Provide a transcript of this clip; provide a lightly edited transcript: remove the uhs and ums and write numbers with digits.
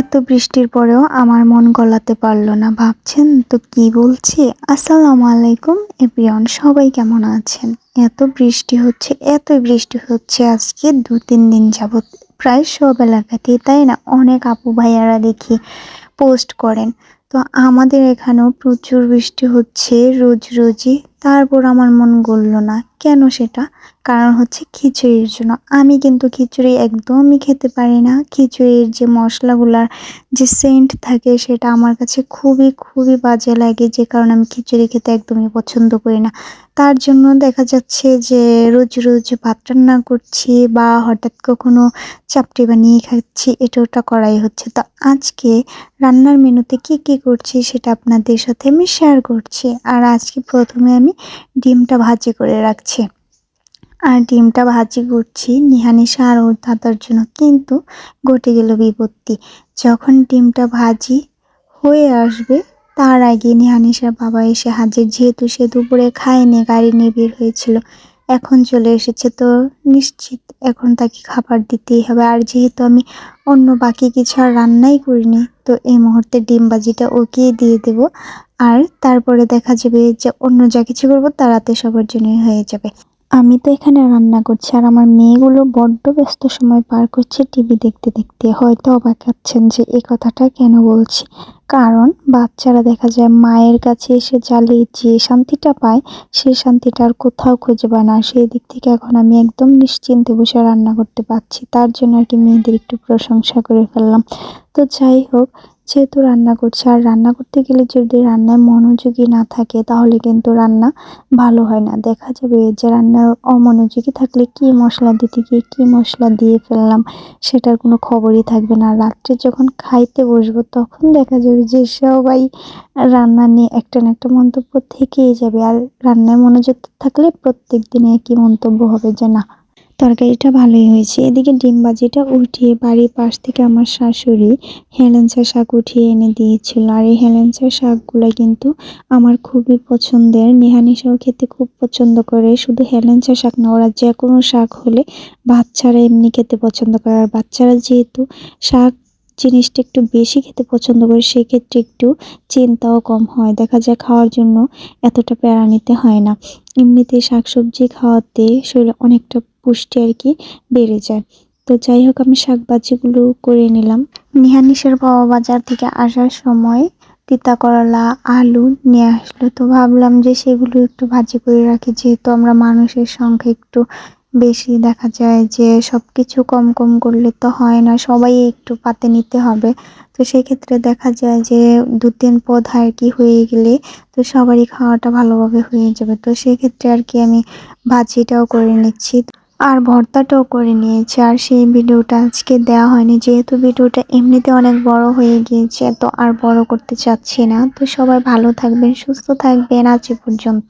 এত বৃষ্টির পরেও আমার মন গলাতে পারল না। ভাবছেন তো কি বলছি? আসসালামু আলাইকুম এভরিওয়ান, সবাই কেমন আছেন? এতই বৃষ্টি হচ্ছে আজকে ২-৩ দিন যাবত প্রায় সব এলাকাতেই, তাই না? অনেক আপু ভাইয়ারা দেখি পোস্ট করেন। তো আমাদের এখানেও প্রচুর বৃষ্টি হচ্ছে রোজই। তারপর আমার মন গলল না। কেন সেটা? কারণ হচ্ছে খিচুড়ির জন্য। আমি কিন্তু খিচুড়ি একদমই খেতে পারি না। খিচুড়ির যে মসলাগুলার যে সেন্ট থাকে সেটা আমার কাছে খুবই বাজে লাগে, যে কারণে আমি খিচুড়ি খেতে একদমই পছন্দ করি না। তার জন্য দেখা যাচ্ছে যে রোজ ভাত রান্না করছি বা হঠাৎ কখনো চাপটি বানিয়ে খাচ্ছি, এটা ওটা করাই হচ্ছে। তো আজকে রান্নার মেনুতে কি করছি সেটা আপনাদের সাথে আমি শেয়ার করছি। আর আজকে প্রথমে আমি ডিমটা ভাজি করে রাখছি। আর ডিমটা ভাজি করছি নিহানিশা আর ওর দাদার জন্য, কিন্তু ঘটে গেল বিপত্তি। যখন ডিমটা ভাজি হয়ে আসবে তার আগে নিহানিশার বাবা এসে হাজির। যেহেতু সে দুপুরে খায়নি, গাড়ি নিয়ে বের হয়েছিল, এখন চলে এসেছে, তো নিশ্চিত এখন তাকে খাবার দিতেই হবে। আর যেহেতু আমি অন্য বাকি কিছু আর রান্নাই করিনি, তো এই মুহূর্তে ডিম ভাজিটা ওকেই দিয়ে দেব। আর তারপরে দেখা যাবে যে অন্য যা কিছু করবো তারাতে সবার জন্যই হয়ে যাবে। আমি তো এখানে রান্না করছি আর আমার মেয়েগুলো বড্ড ব্যস্ত সময় পার করছে টিভি দেখতে। হয়তো অবাক হচ্ছেন যে এই কথাটা কেন বলছি। কারণ বাচ্চারা দেখা যায় মায়ের কাছে এসে জ্বালিয়ে যে শান্তিটা পায়, সেই শান্তিটা আর কোথাও খুঁজে পায় না। সেই দিক থেকে এখন আমি একদম নিশ্চিন্তে বসে রান্না করতে পারছি। তার জন্য আর কি মেয়েদের একটু প্রশংসা করে ফেললাম। তো যাই হোক, যেহেতু রান্না করছি, আর রান্না করতে গেলে যদি রান্নায় মনোযোগী না থাকে তাহলে কিন্তু রান্না ভালো হয় না। দেখা যাবে যে রান্নার অমনোযোগী থাকলে কি মসলা দিতে গিয়ে কি মসলা দিয়ে ফেললাম সেটার কোনো খবরই থাকবে না। রাত্রে যখন খাইতে বসবো তখন দেখা যাবে যে সবাই রান্না নিয়ে একটা না একটা মন্তব্য থেকেই যাবে। আর রান্নায় মনোযোগ থাকলে প্রত্যেক দিনে একই মন্তব্য হবে যে না, তরকারিটা ভালোই হয়েছে। এদিকে ডিম ভাজিটা উঠিয়ে বাড়ির পাশ থেকে আমার শাশুড়ি হেলেঞ্চা শাক উঠিয়ে এনে দিয়েছিল। আর এই হেলেঞ্চা শাকগুলো কিন্তু আমার খুবই পছন্দের। নেহানিশাও খেতে খুব পছন্দ করে। শুধু হেলেঞ্চা শাক না, ওরা যে কোনো শাক হলে বাচ্চারা এমনি খেতে পছন্দ করে। আর বাচ্চারা যেহেতু শাক জিনিসটা একটু বেশি খেতে পছন্দ করে, সেক্ষেত্রে একটু চিন্তাও কম হয়। দেখা যায় খাওয়ার জন্য এতটা প্যারা নিতে হয় না। এমনিতে শাকসবজি খাওয়াতে শরীরে অনেকটা পুষ্টি আর কি বেড়ে যায়। তো যাই হোক, আমি শাক ভাজিগুলো করে নিলাম। নিহানিশের বাবা বাজার থেকে আসার সময় তিতা করলা আলু নিয়ে আসলো, তো ভাবলাম যে সেগুলো একটু ভাজি করে রাখি। যেহেতু আমরা মানুষের সংখ্যা একটু বেশি, দেখা যায় যে সবকিছু কম করলে তো হয় না, সবাই একটু পাতে নিতে হবে। তো সেক্ষেত্রে দেখা যায় যে ২-৩ পদ আর কি হয়ে গেলে তো সবারই খাওয়াটা ভালোভাবে হয়ে যাবে। তো সেক্ষেত্রে আর কি আমি ভাজিটাও করে নিচ্ছি আর ভর্তাটাও করে নিয়েছি। আর সেই ভিডিওটা আজকে দেওয়া হয়নি, যেহেতু ভিডিওটা এমনিতে অনেক বড় হয়ে গিয়েছে, তো আর বড় করতে চাচ্ছি না। তো সবাই ভালো থাকবেন, সুস্থ থাকবেন, আজ এ পর্যন্ত।